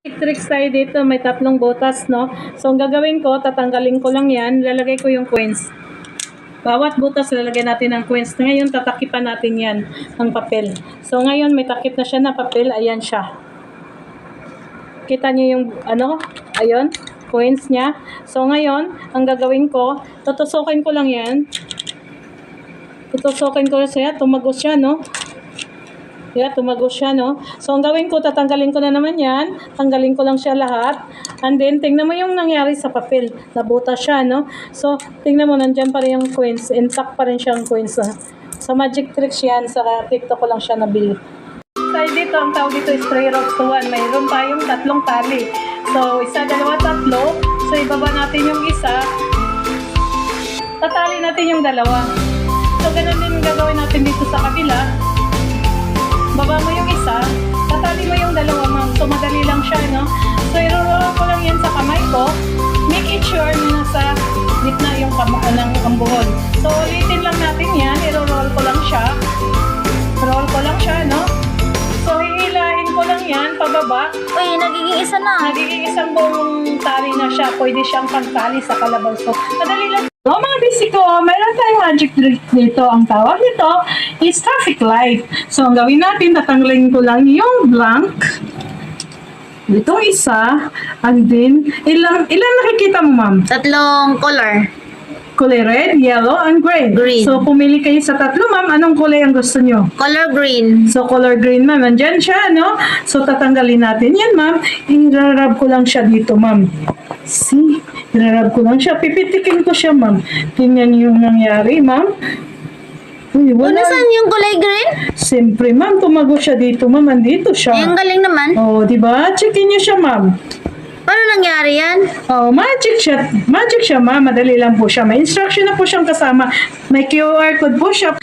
Tricks tayo dito, may tatlong butas, no? So, ang gagawin ko, tatanggalin ko lang yan, lalagay ko yung coins. Bawat butas, lalagay natin ng coins. Ngayon, tatakipan natin yan ng papel. So, ngayon, may takip na siya na papel, ayan siya. Kita niyo yung, ayun, coins niya. So, ngayon, ang gagawin ko, tutusukin ko lang yan. Tutusukin ko siya, tumagos siya, no? Yeah, tumagos siya, no? So, ang gawin ko, tatanggalin ko na naman yan. Tanggalin ko lang siya lahat. And then, tingnan mo yung nangyari sa papel. Nabuta siya, no? So, tingnan mo, nandyan pa rin yung coins. Intact pa rin siyang coins, ha? Sa magic tricks yan, sa TikTok ko lang siya nabili. Tayo dito, ang tawag dito is 3 ropes to 1. Mayroon tayong tatlong tali. So, isa, dalawa, tatlo. So, ibaba natin yung isa. Tatali natin yung dalawa. So, ganun din gagawin natin dito sa kabila. Baba mo yung isa, tatali mo yung dalawa, ma'am. So, madali lang siya, no? So, i-roll ko lang yan sa kamay ko. Make it sure na nasa gitna yung ang buhol. So, ulitin lang natin yan. I-roll ko lang siya. Roll ko lang siya, no? So, hihilahin ko lang yan, pababa. Uy, nagiging isa na. Nagiging isang buong tali na siya. Pwede siyang pagtali sa kalabaw. So, madali lang. So, mga bisiko, mayroon tayong magic trick dito. Ang tawag nito is traffic light. So, ang gawin natin, tatanggalin ko lang yung blank. Ito isa. And then, ilan nakikita mo, ma'am? Tatlong color. Kulay red, yellow, and green. Green. So, pumili kayo sa tatlo, ma'am. Anong kulay ang gusto nyo? Color green. So, color green, ma'am. Nandyan siya, no? So, tatanggalin natin yan, ma'am. I-rub ko lang siya dito, ma'am. See? I-rub ko lang siya. Pipitikin ko siya, ma'am. Tingnan niyo yung nangyari, ma'am. Uy, wala. Saan yung kulay green? Siyempre, ma'am. Tumago siya dito, ma'am. Andito siya. Yung galing naman. Oh, di ba? Checkin niyo siya, ma'am. Paano nangyari yan? Oh, magic siya. Magic siya, ma'am. Madali lang po siya. May instruction na po siyang kasama. May QR code po siya.